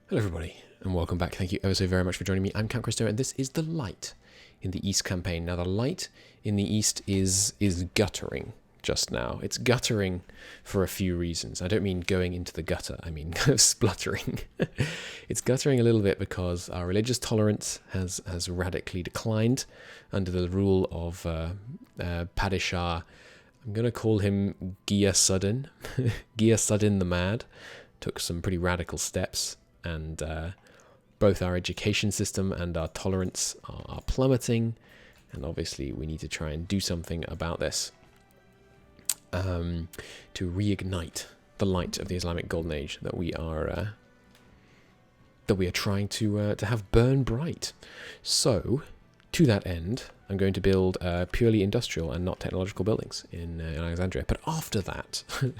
Hello everybody, and welcome back. Thank you ever so very much for joining me. I'm Count Christo, and this is the light in the East campaign. Now, the light in the East is guttering just now. It's guttering for a few reasons. I don't mean going into the gutter, I mean spluttering. It's guttering a little bit because our religious tolerance has radically declined under the rule of Padishah. I'm going to call him Ghiyasuddin. Ghiyasuddin the Mad took some pretty radical steps, and both our education system and our tolerance are plummeting, and obviously we need to try and do something about this to reignite the light of the Islamic Golden Age that we are trying to have burn bright. So, to that end, I'm going to build purely industrial and not technological buildings in Alexandria. But after that, we're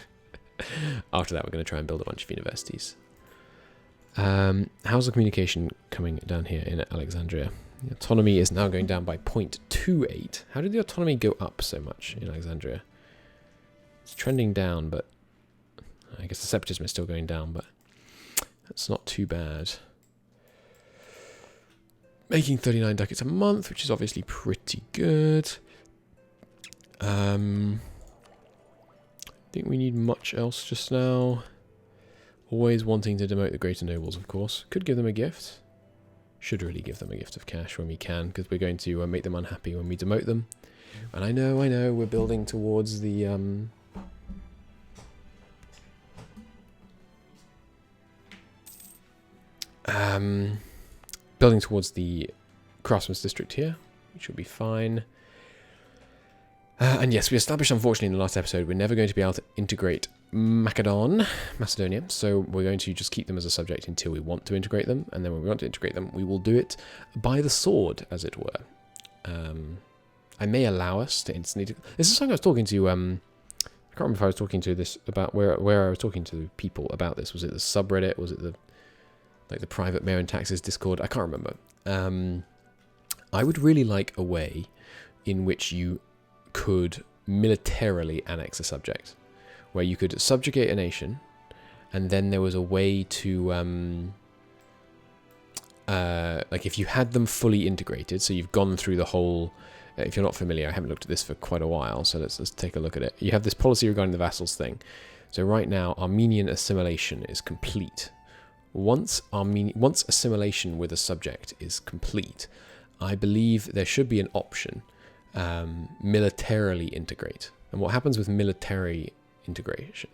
going to try and build a bunch of universities. How's the communication coming down here in Alexandria? The autonomy is now going down by 0.28. How did the autonomy go up so much in Alexandria? It's trending down, but I guess the separatism is still going down, but that's not too bad. Making 39 ducats a month, which is obviously pretty good. Think we need much else just now. Always wanting to demote the greater nobles, of course. Could give them a gift. Should really give them a gift of cash when we can, because we're going to make them unhappy when we demote them. And I know, we're building towards the building towards the craftsman's district here, which will be fine. And yes, we established, unfortunately, in the last episode, we're never going to be able to integrate Macedonia, so we're going to just keep them as a subject until we want to integrate them, and then when we want to integrate them, we will do it by the sword, as it were. I may allow us to instantly... This is something I was talking to... I can't remember if I was talking to this about where I was talking to people about this. Was it the subreddit? Was it the private mayor and taxes Discord? I can't remember. I would really like a way in which you could militarily annex a subject, where you could subjugate a nation, and then there was a way to, like if you had them fully integrated, so you've gone through the whole, if you're not familiar, I haven't looked at this for quite a while, so let's take a look at it. You have this policy regarding the vassals thing. So right now, Armenian assimilation is complete. Once assimilation with a subject is complete, I believe there should be an option, militarily integrate. And what happens with military integration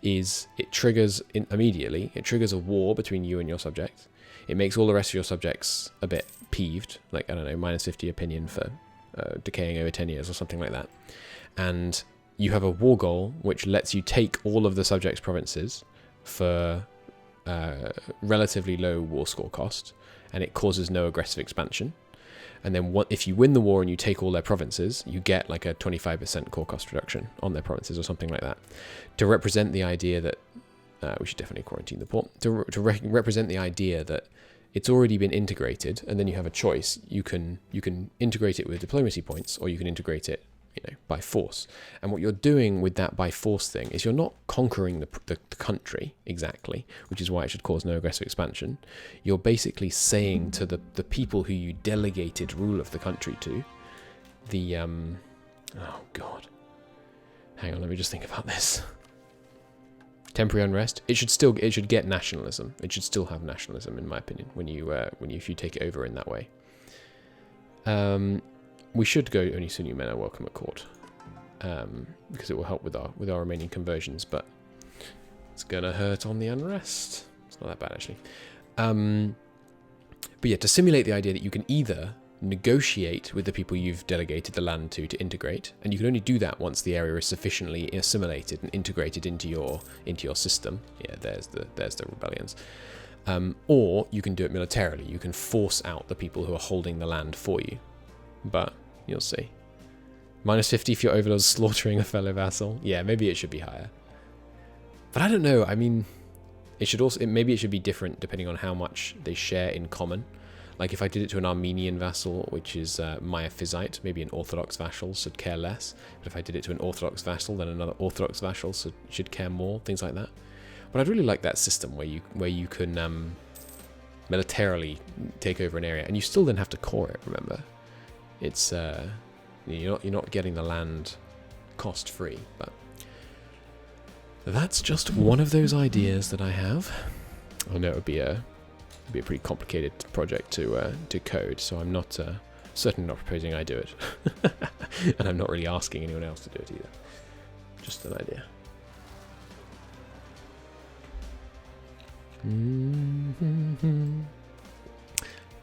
is it triggers immediately. It triggers a war between you and your subject. It makes all the rest of your subjects a bit peeved, like, I don't know, -50 opinion for decaying over 10 years or something like that. And you have a war goal which lets you take all of the subject's provinces for relatively low war score cost, and it causes no aggressive expansion. And then if you win the war and you take all their provinces, you get like a 25% core cost reduction on their provinces or something like that, to represent the idea that we should definitely quarantine the port, to represent the idea that it's already been integrated, and then you have a choice. You can integrate it with diplomacy points, or you can integrate it, by force. And what you're doing with that by force thing is you're not conquering the country exactly, which is why it should cause no aggressive expansion. You're basically saying to the people who you delegated rule of the country to, oh god, hang on, let me just think about this. Temporary unrest. It should get nationalism. It should still have nationalism, in my opinion, if you take it over in that way. We should go only Sunni men are welcome at court, because it will help with our remaining conversions, but it's gonna hurt on the unrest. It's not that bad, actually. But yeah, to simulate the idea that you can either negotiate with the people you've delegated the land to integrate, and you can only do that once the area is sufficiently assimilated and integrated into your system. Yeah, there's the rebellions. Or you can do it militarily. You can force out the people who are holding the land for you. But you'll see. -50 if your overlord's slaughtering a fellow vassal. Yeah, maybe it should be higher. But I don't know. I mean, maybe it should be different depending on how much they share in common. Like if I did it to an Armenian vassal, which is Miaphysite, maybe an Orthodox vassal should care less. But if I did it to an Orthodox vassal, then another Orthodox vassal should care more. Things like that. But But I'd really like that system where you can militarily take over an area, and you still then have to core it. Remember, it's you're not getting the land cost free, but that's just one of those ideas that I have. I know it would be a pretty complicated project to code, so I'm not certainly not proposing I do it, and I'm not really asking anyone else to do it either. Just an idea.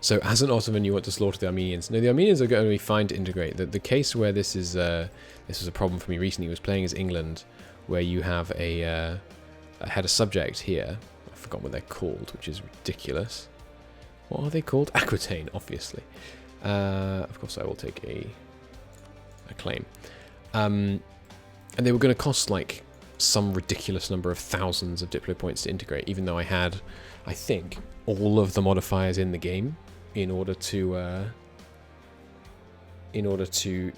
So, as an Ottoman, you want to slaughter the Armenians. No, the Armenians are going to be fine to integrate. The case where this was a problem for me recently was playing as England, where you have I had a subject here. I forgot what they're called, which is ridiculous. What are they called? Aquitaine, obviously. Of course, I will take a claim. And they were going to cost like some ridiculous number of thousands of Diplo points to integrate, even though I had, I think, all of the modifiers in the game in order to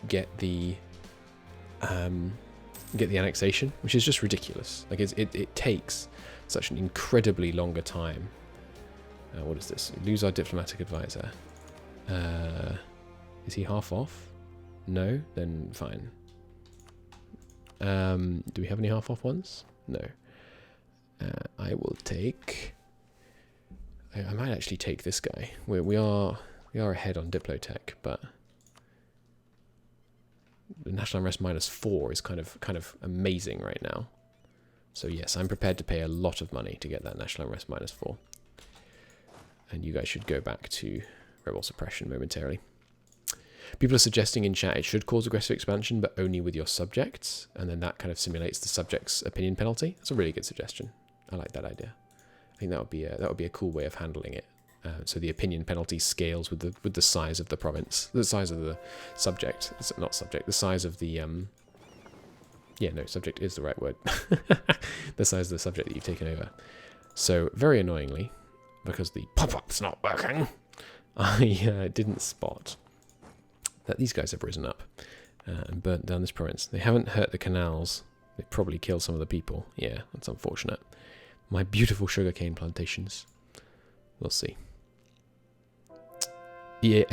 get the annexation, which is just ridiculous. Like it takes such an incredibly longer time. What is this? Lose our diplomatic advisor. Is he half off? No? Then fine. Do we have any half off ones? No. I will take... I might actually take this guy. We are ahead on Diplotech, but the national unrest -4 is kind of amazing right now. So yes, I'm prepared to pay a lot of money to get that national unrest -4. And you guys should go back to rebel suppression momentarily. People are suggesting in chat it should cause aggressive expansion, but only with your subjects, and then that kind of simulates the subject's opinion penalty. That's a really good suggestion. I like that idea. I think that would be a cool way of handling it. So the opinion penalty scales with the size of the province, the size of the subject. It's not subject. The size of the yeah, no, subject is the right word. The size of the subject that you've taken over. So very annoyingly, because the pop-up's not working, I didn't spot that these guys have risen up and burnt down this province. They haven't hurt the canals. They probably killed some of the people. Yeah, that's unfortunate. My beautiful sugarcane plantations. We'll see. Yeah,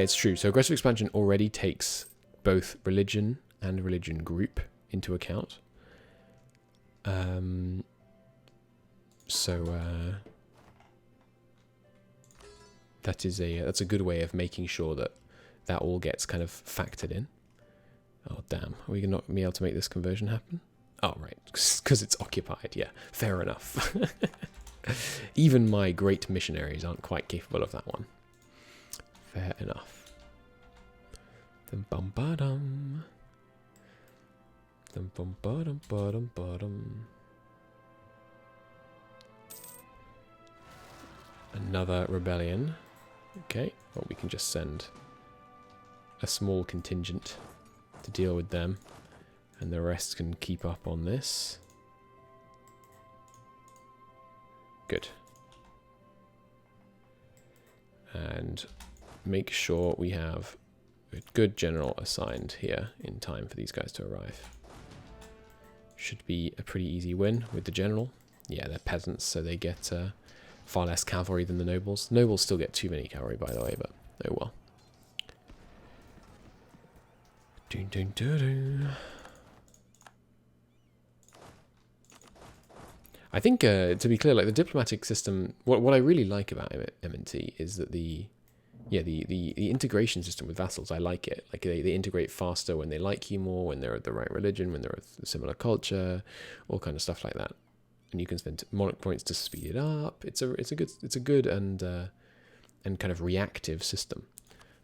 it's true. So aggressive expansion already takes both religion and religion group into account. That's a good way of making sure that all gets kind of factored in. Oh, damn. Are we not going to be able to make this conversion happen? Oh, right. Because it's occupied. Yeah, fair enough. Even my great missionaries aren't quite capable of that one. Fair enough. Dum-bum-ba-dum. Dum-bum-ba-dum-ba-dum-ba-dum. Another rebellion. Okay, well, we can just send a small contingent to deal with them, and the rest can keep up on this. Good. And make sure we have a good general assigned here in time for these guys to arrive. Should be a pretty easy win with the general. Yeah, they're peasants, so they get far less cavalry than the nobles. Nobles still get too many cavalry, by the way, but oh well. Dun, dun, dun, dun. I think, to be clear, like the diplomatic system, what I really like about M&T is that the integration system with vassals, I like it. Like they integrate faster when they like you more, when they're of the right religion, when they're of a similar culture, all kind of stuff like that. And you can spend monarch points to speed it up. It's a good and kind of reactive system.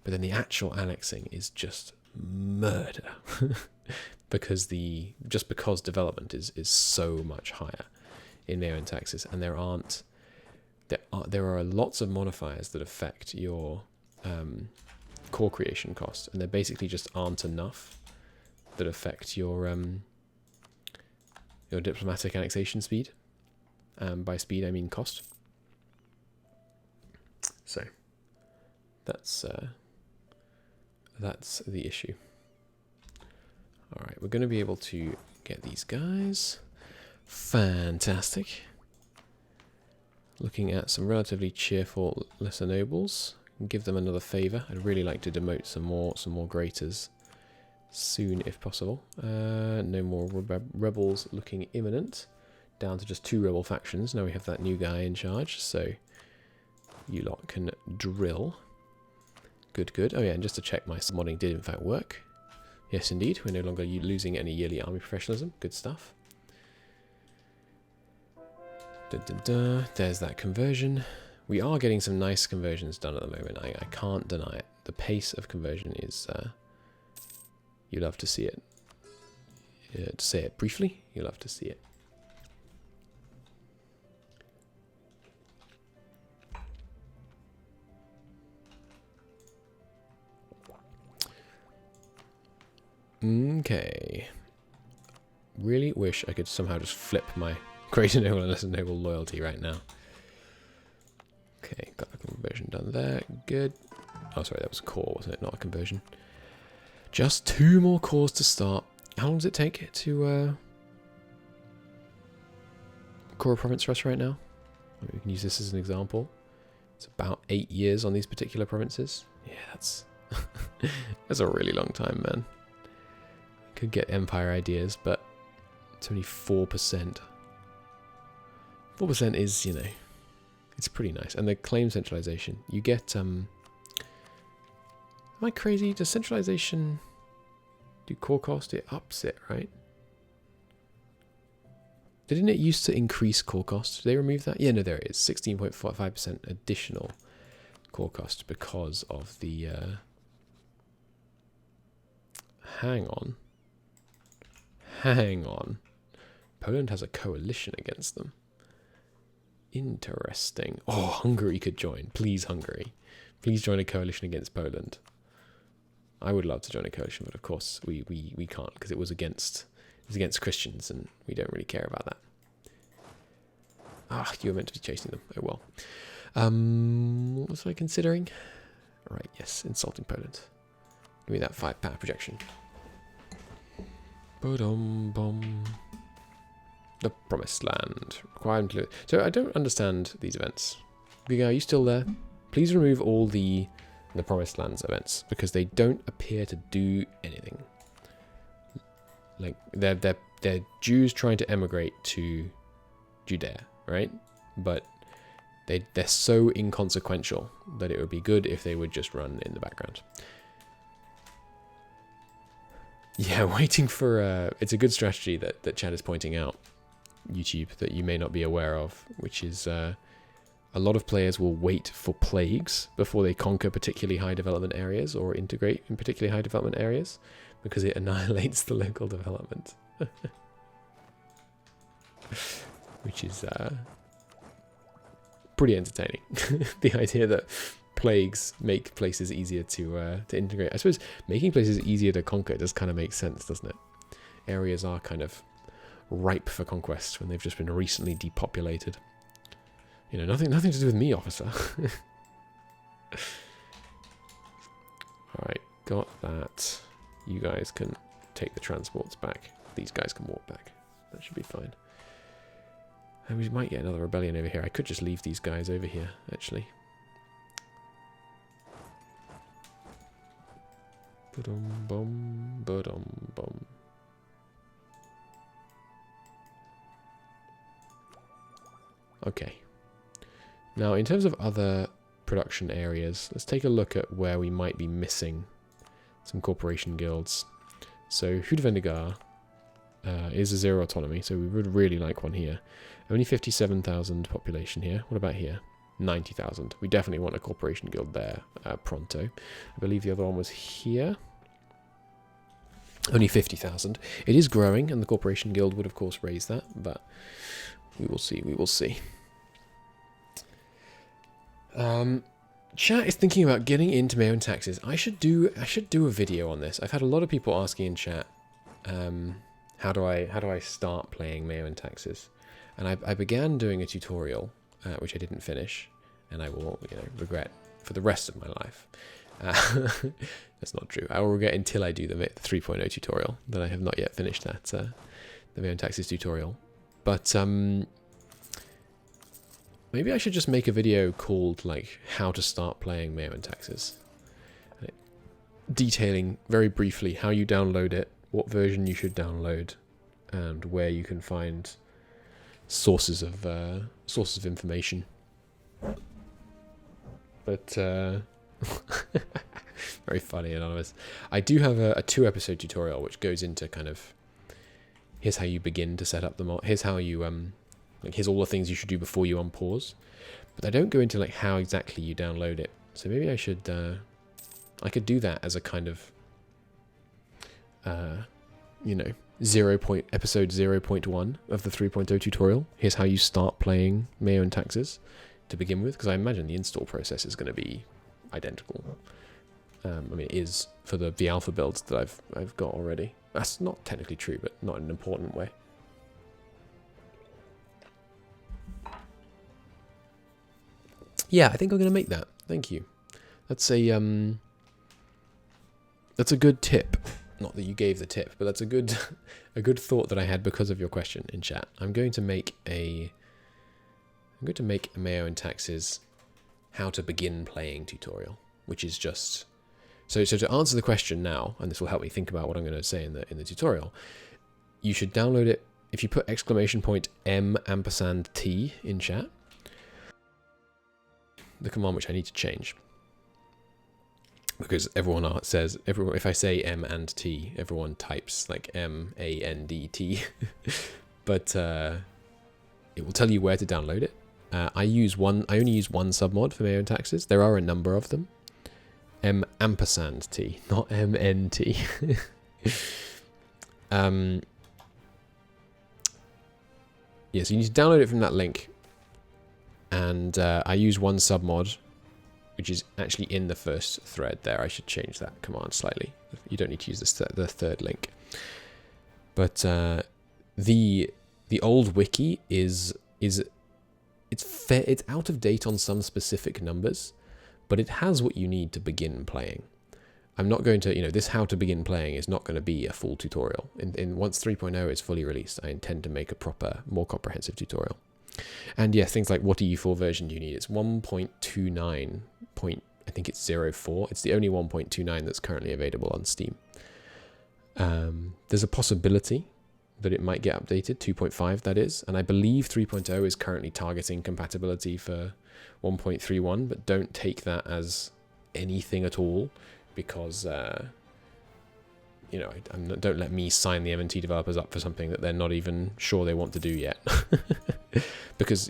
But then the actual annexing is just murder because development is so much higher in MEIOU and taxes, and there are lots of modifiers that affect your core creation cost, and there basically just aren't enough that affect your diplomatic annexation speed. By speed I mean cost. So that's the issue. All right, we're going to be able to get these guys. Fantastic. Looking at some relatively cheerful lesser nobles. Give them another favour. I'd really like to demote some more grators soon if possible. No more rebels looking imminent. Down to just 2 rebel factions. Now we have that new guy in charge, so you lot can drill. Good, good. Oh yeah, and just to check, my modding did in fact work. Yes, indeed. We're no longer losing any yearly army professionalism. Good stuff. There's that conversion. We are getting some nice conversions done at the moment. I can't deny it. The pace of conversion is... you love to see it. To say it briefly, you love to see it. Okay. Really wish I could somehow just flip my greater noble and lesser noble loyalty right now. Okay, got the conversion done there. Good. Oh, sorry, that was a core, wasn't it? Not a conversion. Just 2 more cores to start. How long does it take to core a province for us right now? We can use this as an example. It's about 8 years on these particular provinces. Yeah, that's that's a really long time, man. Could get empire ideas, but it's only 4%. 4% is, you know, it's pretty nice. And the claim centralization, you get, am I crazy? Does centralization do core cost? It ups it, right? Didn't it used to increase core cost? Did they remove that? Yeah, no, there it is. 16.45% additional core cost because of the, hang on. Hang on. Poland has a coalition against them. Interesting. Oh, Hungary could join. Please, Hungary. Please join a coalition against Poland. I would love to join a coalition, but of course we can't because it was against Christians and we don't really care about that. Ah, you were meant to be chasing them. Oh well. What was I considering? Right, yes, insulting Poland. Give me that 5-power projection. Ba-dum-bum. The Promised Land. Required. So I don't understand these events. Are you still there? Please remove all the Promised Lands events because they don't appear to do anything. Like they're Jews trying to emigrate to Judea, right? But they're so inconsequential that it would be good if they would just run in the background. Yeah, waiting for it's a good strategy that Chad is pointing out, YouTube, that you may not be aware of, which is a lot of players will wait for plagues before they conquer particularly high development areas or integrate in particularly high development areas because it annihilates the local development. Which is pretty entertaining. The idea that plagues make places easier to integrate. I suppose making places easier to conquer does kind of make sense, doesn't it? Areas are kind of ripe for conquest when they've just been recently depopulated. You know, nothing to do with me, officer. Alright, got that. You guys can take the transports back. These guys can walk back. That should be fine. And we might get another rebellion over here. I could just leave these guys over here, actually. Ba-dum-bum, ba-dum-bum. Okay. Now, in terms of other production areas, let's take a look at where we might be missing some corporation guilds. So, Hudvendigar is a 0 autonomy, so we would really like one here. Only 57,000 population here. What about here? 90,000. We definitely want a corporation guild there pronto. I believe the other one was here. Only 50,000. It is growing, and the corporation guild would, of course, raise that, but we will see. We will see. Chat is thinking about getting into MEIOU and taxes. I should do a video on this. I've had a lot of people asking in chat, how do I start playing MEIOU and taxes? And I began doing a tutorial, which I didn't finish, and I will regret for the rest of my life. That's not true. I will regret until I do the 3.0 tutorial that I have not yet finished that the MEIOU and taxes tutorial. But Maybe I should just make a video called, like, how to start playing MEIOU and taxes. Detailing very briefly how you download it, what version you should download, and where you can find sources of information. But very funny, Anonymous. I do have a 2-episode tutorial which goes into kind of, here's how you begin to set up the mod. Here's how you like, here's all the things you should do before you unpause. But I don't go into like how exactly you download it. So maybe I should I could do that as a kind of you know, episode 0.1 of the 3.0 tutorial. Here's how you start playing MEIOU and taxes to begin with, because I imagine the install process is going to be identical. I mean, it is for the alpha builds that I've got already. That's not technically true, but not in an important way. Yeah, I think I'm going to make that. Thank you. That's a good tip. Not that you gave the tip, but that's a good thought that I had because of your question in chat. I'm going to make a MEIOU and taxes how to begin playing tutorial, which is just so to answer the question now, and this will help me think about what I'm going to say in the tutorial. You should download it if you put !M&T in chat. The command which I need to change, because everyone says if I say M and T, everyone types like MANDT, but it will tell you where to download it. I only use one submod for MEIOU and taxes. There are a number of them. M&T, not MNT. Yeah, so you need to download it from that link. And I use one submod, which is actually in the first thread there. I should change that command slightly. You don't need to use the third link. But the old wiki it's out of date on some specific numbers, but it has what you need to begin playing. I'm not going to, this how to begin playing is not going to be a full tutorial. Once 3.0 is fully released, I intend to make a proper, more comprehensive tutorial. And yeah, things like what EU4 version do you need? It's 1.29. I think it's 04. It's the only 1.29 that's currently available on Steam. There's a possibility that it might get updated, 2.5 that is, and I believe 3.0 is currently targeting compatibility for 1.31, but don't take that as anything at all, because don't let me sign the M&T developers up for something that they're not even sure they want to do yet. Because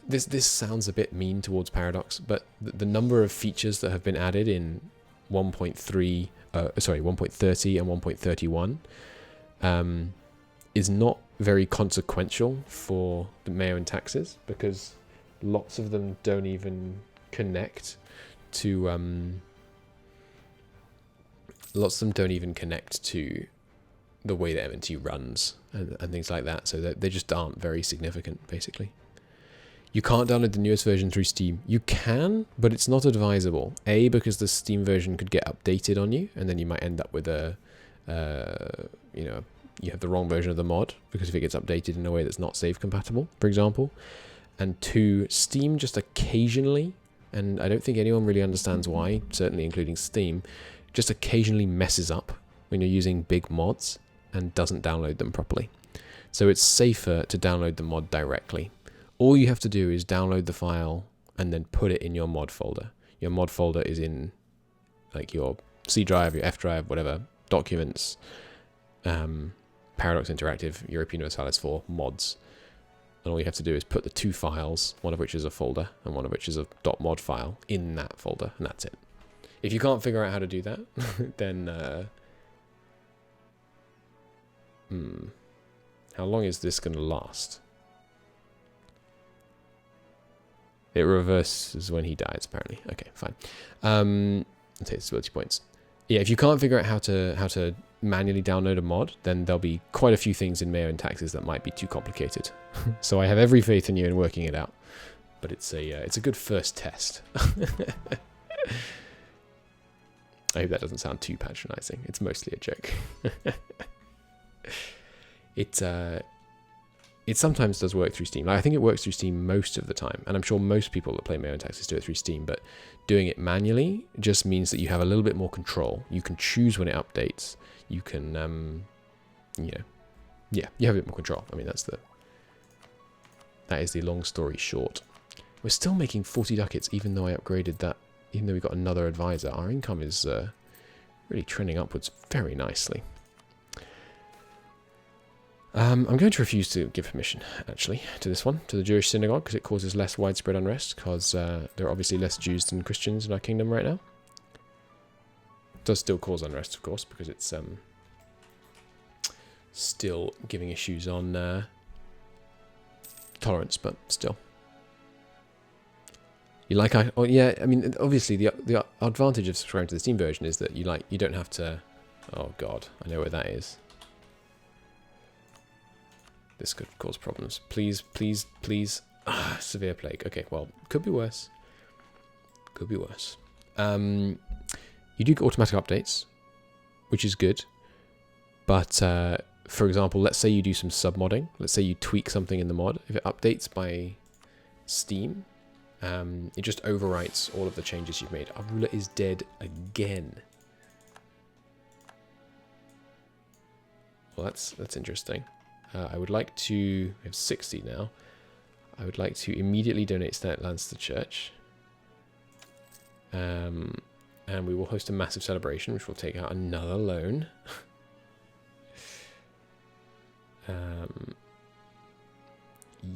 this sounds a bit mean towards Paradox, but the number of features that have been added in 1.30 and 1.31 is not very consequential for the MEIOU and taxes, because lots of them don't even connect to the way that M&T runs and things like that, so that they just aren't very significant, basically. You can't download the newest version through Steam. You can, but it's not advisable. A, because the Steam version could get updated on you, and then you might end up with you have the wrong version of the mod, because if it gets updated in a way that's not save compatible, for example. And 2, Steam just occasionally, and I don't think anyone really understands why, certainly including Steam, just occasionally messes up when you're using big mods and doesn't download them properly. So it's safer to download the mod directly. All you have to do is download the file and then put it in your mod folder. Your mod folder is in like your C drive, your F drive, whatever, documents, Paradox Interactive, European Universalis 4, mods. And all you have to do is put the 2 files, one of which is a folder and one of which is a .mod file, in that folder, and that's it. If you can't figure out how to do that, then how long is this going to last? It reverses when he dies, apparently. Okay, fine. Let's say stability points. Yeah, if you can't figure out how to manually download a mod, then there'll be quite a few things in MEIOU and taxes that might be too complicated. So I have every faith in you in working it out. But it's a good first test. I hope that doesn't sound too patronizing. It's mostly a joke. It's it sometimes does work through Steam. Like, I think it works through Steam most of the time, and I'm sure most people that play MEIOU and Taxes do it through Steam, but doing it manually just means that you have a little bit more control. You can choose when it updates. You can, you have a bit more control. I mean, that is the long story short. We're still making 40 ducats, even though I upgraded that, even though we got another advisor. Our income is really trending upwards very nicely. I'm going to refuse to give permission, actually, to this one, to the Jewish synagogue, because it causes less widespread unrest, because there are obviously less Jews than Christians in our kingdom right now. It does still cause unrest, of course, because it's still giving issues on tolerance, but still. Yeah, I mean, obviously the advantage of subscribing to the Steam version is that you don't have to. Oh God, I know where that is. This could cause problems. Please, please, please. Severe plague. Okay, well, could be worse. Could be worse. You do get automatic updates, which is good. But for example, let's say you do some submodding. Let's say you tweak something in the mod. If it updates by Steam, it just overwrites all of the changes you've made. Our ruler is dead again. Well, that's interesting. I would like to... We have 60 now. I would like to immediately donate static lands to the church. And we will host a massive celebration, which will take out another loan.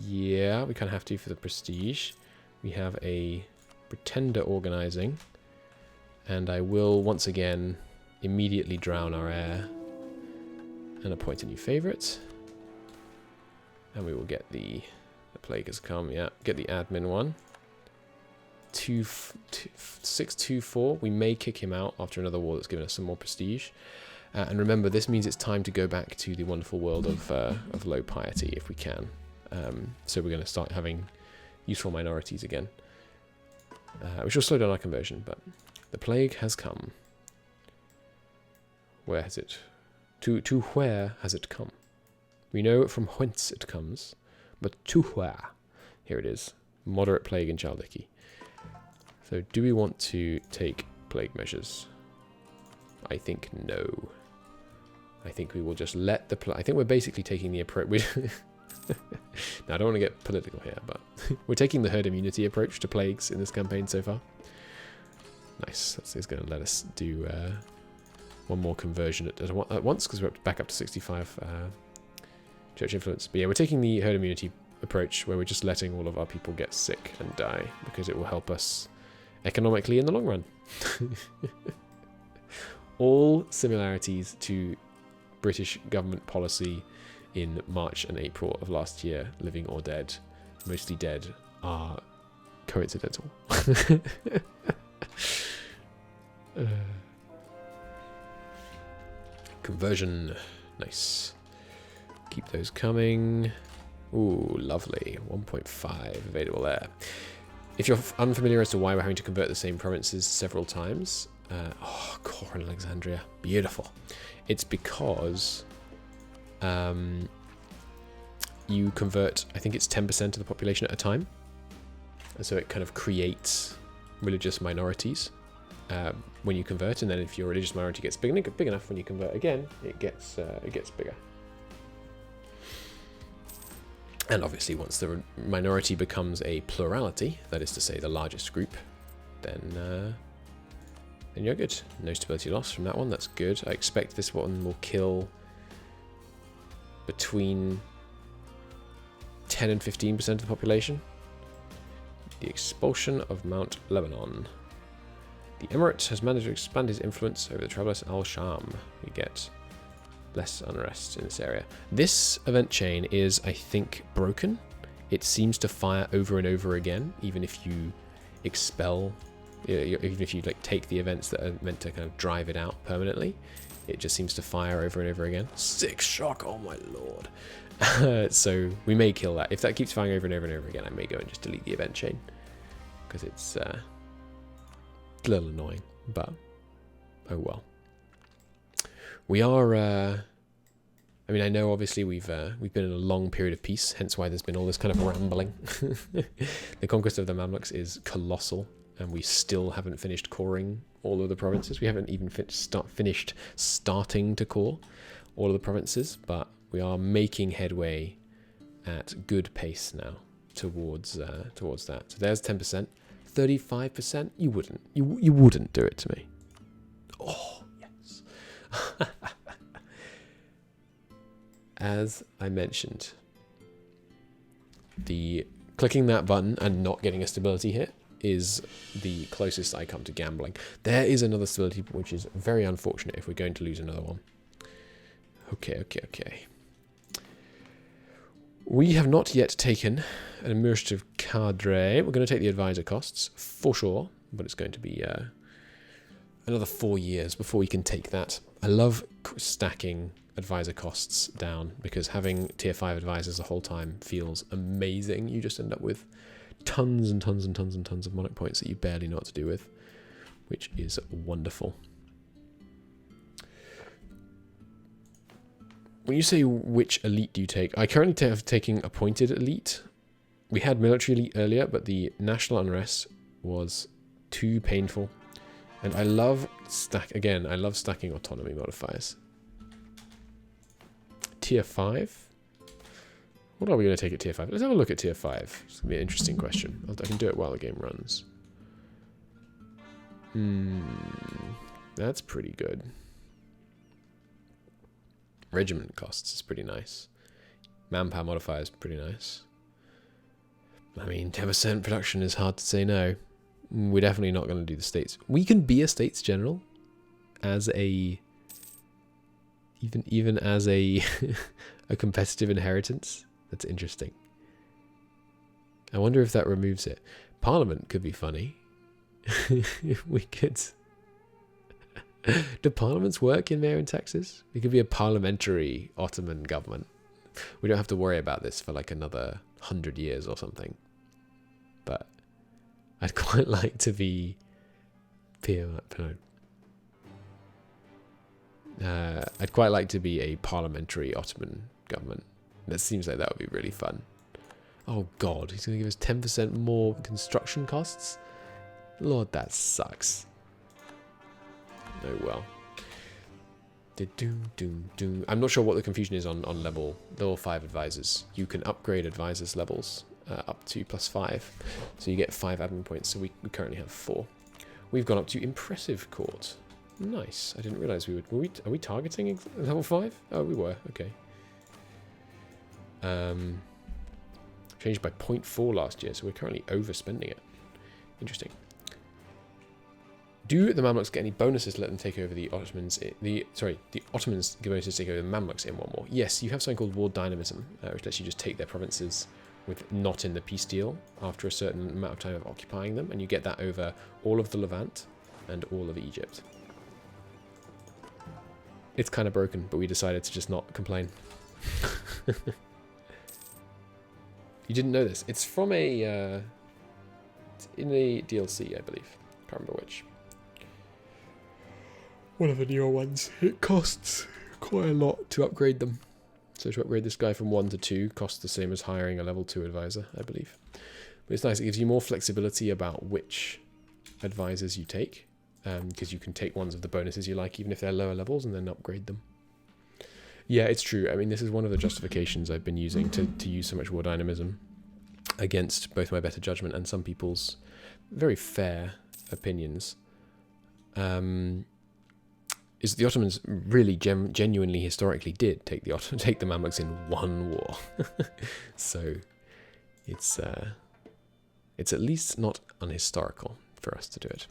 Yeah, we kind of have to for the prestige. We have a pretender organizing. And I will, once again, immediately drown our heir and appoint a new favorite. And we will get the plague has come, yeah. Get the admin one. 624. We may kick him out after another war that's given us some more prestige. And remember, this means it's time to go back to the wonderful world of low piety if we can. So we're going to start having useful minorities again. Which will slow down our conversion, but the plague has come. Where has it? To where has it come? We know from whence it comes, but to where? Here it is. Moderate plague in Chaldiki. So do we want to take plague measures? I think no. I think we will just let the I think we're basically taking the approach. Now, I don't want to get political here, but we're taking the herd immunity approach to plagues in this campaign so far. Nice. That's going to let us do one more conversion at once, because we're back up to 65 church influence. But yeah, we're taking the herd immunity approach, where we're just letting all of our people get sick and die, because it will help us economically in the long run. All similarities to British government policy in March and April of last year, living or dead, mostly dead, are coincidental. Conversion. Nice. Keep those coming. Ooh, lovely. 1.5 available there. If you're unfamiliar as to why we're having to convert the same provinces several times, Core and Alexandria, beautiful. It's because you convert, I think it's 10% of the population at a time, and so it kind of creates religious minorities when you convert, and then if your religious minority gets big enough, when you convert again, it gets bigger. And obviously, once the minority becomes a plurality, that is to say, the largest group, then you're good. No stability loss from that one. That's good. I expect this one will kill between 10 and 15% of the population. The expulsion of Mount Lebanon. The Emirate has managed to expand his influence over the travelers Al-Sham. We get less unrest in this area. This event chain is, I think, broken. It seems to fire over and over again, even if you expel, even if you take the events that are meant to kind of drive it out permanently. It just seems to fire over and over again. 6 shock, oh my lord. So we may kill that. If that keeps firing over and over and over again, I may go and just delete the event chain, because it's a little annoying, but oh well. We are I mean, I know obviously we've been in a long period of peace, hence why there's been all this kind of rambling. The conquest of the Mamluks is colossal, and we still haven't finished coring all of the provinces. We haven't even finished starting to core all of the provinces, but we are making headway at good pace now towards that. So there's 10%, 35%. You wouldn't do it to me. Oh yes. As I mentioned, the clicking that button and not getting a stability hit is the closest I come to gambling. There is another stability, which is very unfortunate if we're going to lose another one. Okay. We have not yet taken an administrative cadre. We're going to take the advisor costs, for sure, but it's going to be another 4 years before we can take that. I love stacking advisor costs down, because having tier 5 advisors the whole time feels amazing. You just end up with tons and tons and tons and tons of monarch points that you barely know what to do with, which is wonderful. When you say which elite do you take, I currently have taking appointed elite. We had military elite earlier, but the national unrest was too painful. And I love stacking autonomy modifiers. Tier 5? What are we going to take at tier 5? Let's have a look at tier 5. It's going to be an interesting question. I can do it while the game runs. That's pretty good. Regiment costs is pretty nice. Manpower modifier is pretty nice. I mean, 10% production is hard to say no. We're definitely not going to do the states. We can be a states general as a... Even as a a competitive inheritance. That's interesting. I wonder if that removes it. Parliament could be funny. If we could... Do parliaments work in there in Texas? We could be a parliamentary Ottoman government. We don't have to worry about this for like another 100 years or something. But I'd quite like to be... I'd quite like to be a parliamentary Ottoman government. That seems like that would be really fun. Oh god, he's going to give us 10% more construction costs? Lord, that sucks. Oh well. I'm not sure what the confusion is on level 5 advisors. You can upgrade advisors levels up to +5. So you get 5 admin points. So we currently have 4. We've gone up to impressive court. Nice. I didn't realize we would... Are we targeting level 5? Oh, we were. Okay. Changed by 0.4 last year, so we're currently overspending it. Interesting. Do the Mamluks get any bonuses to let them take over the Ottomans? The Ottomans give bonuses to take over the Mamluks in one more. Yes, you have something called war dynamism, which lets you just take their provinces with not in the peace deal after a certain amount of time of occupying them, and you get that over all of the Levant and all of Egypt. It's kind of broken, but we decided to just not complain. You didn't know this. It's from a... it's in a DLC, I believe. Can't remember which. One of the newer ones. It costs quite a lot to upgrade them. So to upgrade this guy from 1 to 2 costs the same as hiring a level 2 advisor, I believe. But it's nice. It gives you more flexibility about which advisors you take. Because you can take ones of the bonuses you like, even if they're lower levels, and then upgrade them. Yeah, it's true. I mean, this is one of the justifications I've been using to use so much war dynamism against both my better judgment and some people's very fair opinions. Is the Ottomans really genuinely historically did take the Mamluks in one war. So it's at least not unhistorical for us to do it.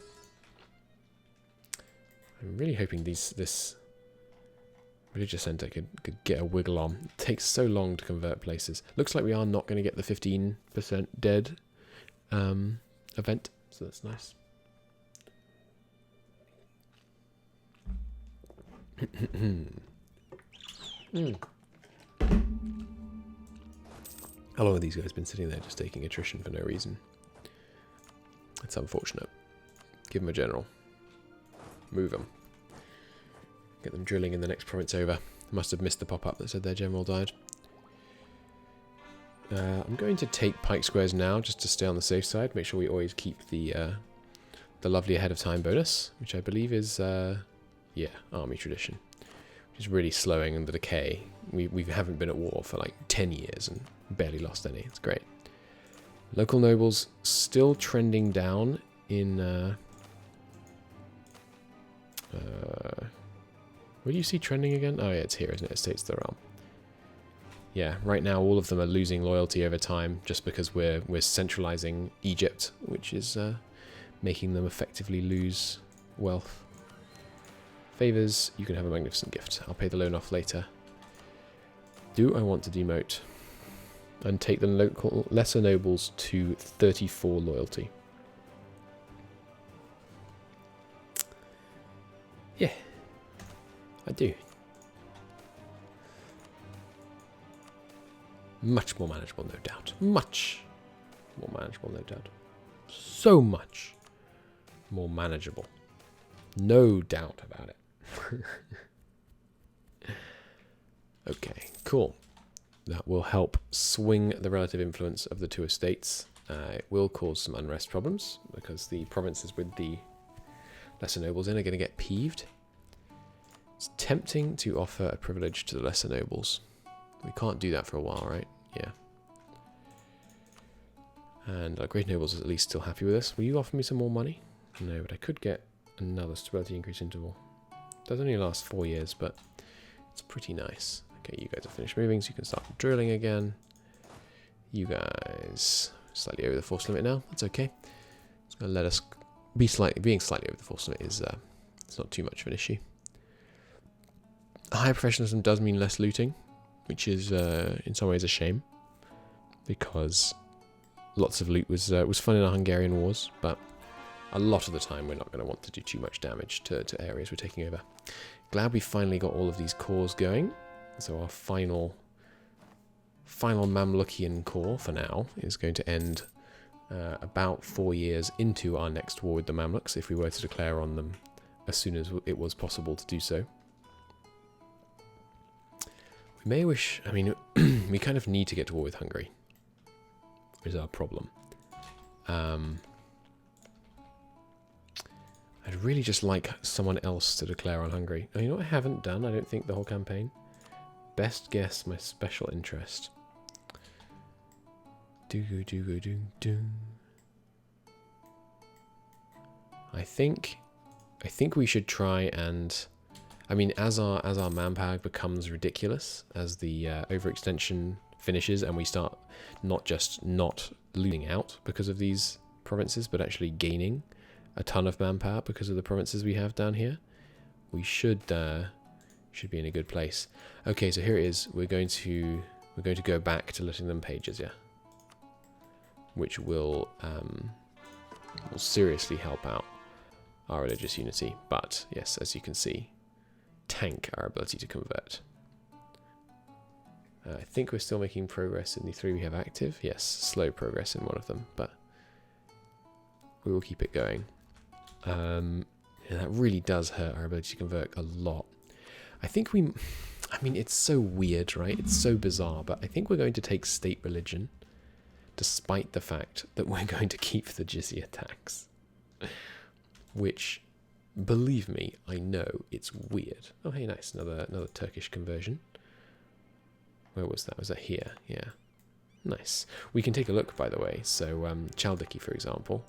I'm really hoping this religious centre could get a wiggle on. It takes so long to convert places. Looks like we are not going to get the 15% dead event, so that's nice. How long have these guys been sitting there just taking attrition for no reason? It's unfortunate. Give them a general. Move them. Get them drilling in the next province over. Must have missed the pop-up that said their general died. I'm going to take pike squares now, just to stay on the safe side. Make sure we always keep the lovely ahead of time bonus, which I believe is, yeah, army tradition. Which is really slowing the decay. We haven't been at war for like 10 years and barely lost any. It's great. Local nobles still trending down in... where do you see trending again? Oh yeah, it's here, isn't it? Estates of the Realm. Yeah, right now all of them are losing loyalty over time just because we're centralizing Egypt, which is making them effectively lose wealth. Favors, you can have a magnificent gift. I'll pay the loan off later. Do I want to demote? And take the local lesser nobles to 34 loyalty. Yeah, I do. Much more manageable, no doubt. Much more manageable, no doubt. So much more manageable. No doubt about it. Okay, cool. That will help swing the relative influence of the two estates. It will cause some unrest problems because the provinces with the lesser nobles in are going to get peeved. It's tempting to offer a privilege to the lesser nobles. We can't do that for a while, right? Yeah. And our great nobles is at least still happy with us. Will you offer me some more money? No, but I could get another stability increase interval. It does only last 4 years, but it's pretty nice. Okay, you guys are finished moving, so you can start drilling again. You guys slightly over the force limit now. That's okay. It's going to let us be being slightly over the force limit is it's not too much of an issue. Higher professionalism does mean less looting, which is in some ways a shame, because lots of loot was fun in our Hungarian wars, but a lot of the time we're not going to want to do too much damage to areas we're taking over. Glad we finally got all of these cores going. So our final Mamlukian core for now is going to end about 4 years into our next war with the Mamluks, if we were to declare on them as soon as it was possible to do so. We may wish, I mean, we kind of need to get to war with Hungary, is our problem. I'd really just like someone else to declare on Hungary. Oh, you know what I haven't done, I don't think, the whole campaign? Best guess my special interest. I think we should try and, I mean, as our manpower becomes ridiculous, as the overextension finishes and we start not just not losing out because of these provinces, but actually gaining a ton of manpower because of the provinces we have down here, we should be in a good place. Okay, so here it is. We're going to go back to letting them pages, yeah, which will seriously help out our religious unity. But yes, as you can see, tank our ability to convert. I think we're still making progress in the 3 we have active. Yes, slow progress in one of them, but we will keep it going. Yeah, that really does hurt our ability to convert a lot. I mean, it's so weird, right? It's so bizarre, but I think we're going to take state religion, despite the fact that we're going to keep the jizya tax. Which, believe me, I know it's weird. Oh, hey, nice. Another Turkish conversion. Where was that? Was that here? Yeah. Nice. We can take a look, by the way. So, Chaldiki, for example,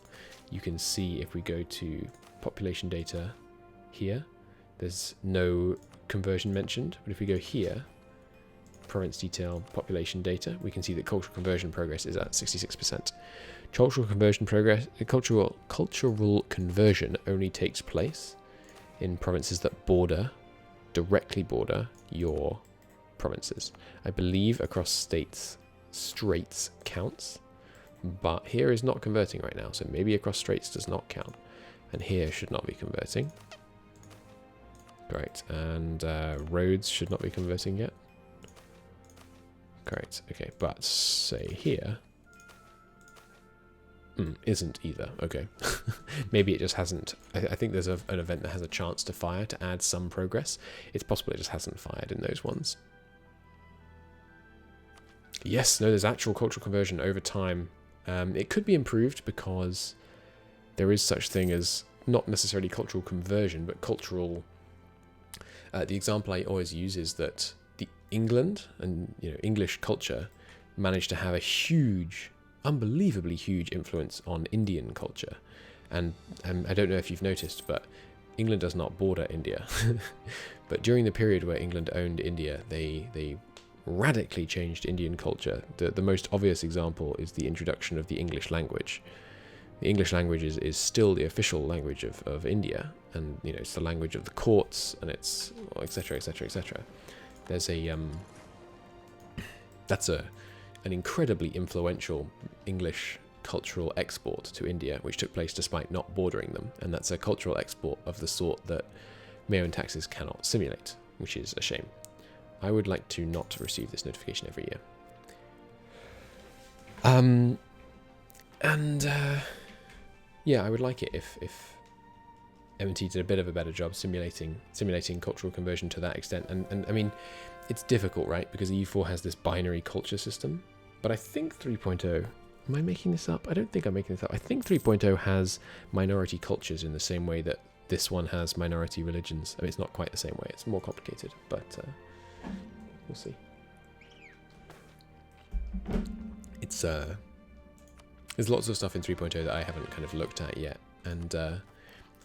you can see if we go to population data here, there's no conversion mentioned, but if we go here, province detail, population data, we can see that cultural conversion progress is at 66%. Cultural conversion only takes place in provinces that directly border your provinces. I believe across states, straits counts, but here is not converting right now, so maybe across straits does not count, and here should not be converting. Great, and roads should not be converting yet. Correct, okay, but say here, Isn't either. Okay. Maybe it just hasn't. I think there's an event that has a chance to fire to add some progress. It's possible it just hasn't fired in those ones. Yes, no, there's actual cultural conversion over time. It could be improved because there is such thing as not necessarily cultural conversion, but cultural. The example I always use is that the England and English culture managed to have a huge, unbelievably huge influence on Indian culture. And I don't know if you've noticed, but England does not border India. But during the period where England owned India, they radically changed Indian culture. The most obvious example is the introduction of the English language. The English language is still the official language of India, and it's the language of the courts, and it's etc, etc, etc. There's that's an incredibly influential English cultural export to India, which took place despite not bordering them, and that's a cultural export of the sort that MEIOU and taxes cannot simulate, which is a shame. I would like to not receive this notification every year. Yeah, I would like it if M&T did a bit of a better job simulating cultural conversion to that extent. And I mean, it's difficult, right? Because EU4 has this binary culture system. But I think 3.0... Am I making this up? I don't think I'm making this up. I think 3.0 has minority cultures in the same way that this one has minority religions. I mean, it's not quite the same way. It's more complicated, but we'll see. It's there's lots of stuff in 3.0 that I haven't kind of looked at yet, and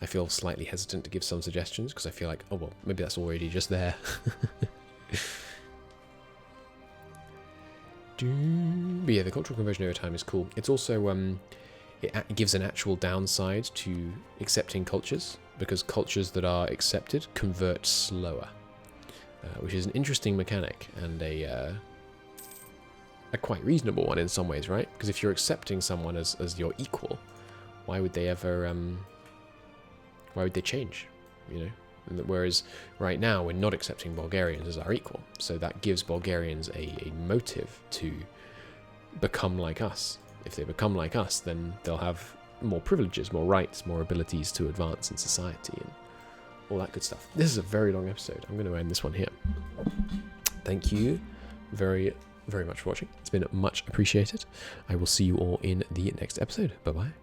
I feel slightly hesitant to give some suggestions because I feel like, oh well, maybe that's already just there. But yeah, the cultural conversion over time is cool. It's also it gives an actual downside to accepting cultures, because cultures that are accepted convert slower, which is an interesting mechanic and a quite reasonable one in some ways, right? Because if you're accepting someone as your equal, why would they ever why would they change, Whereas right now we're not accepting Bulgarians as our equal, so that gives Bulgarians a motive to become like us. If they become like us, then they'll have more privileges, more rights, more abilities to advance in society and all that good stuff. This is a very long episode. I'm going to end this one here. Thank you very, very much for watching. It's been much appreciated. I will see you all in the next episode. Bye-bye.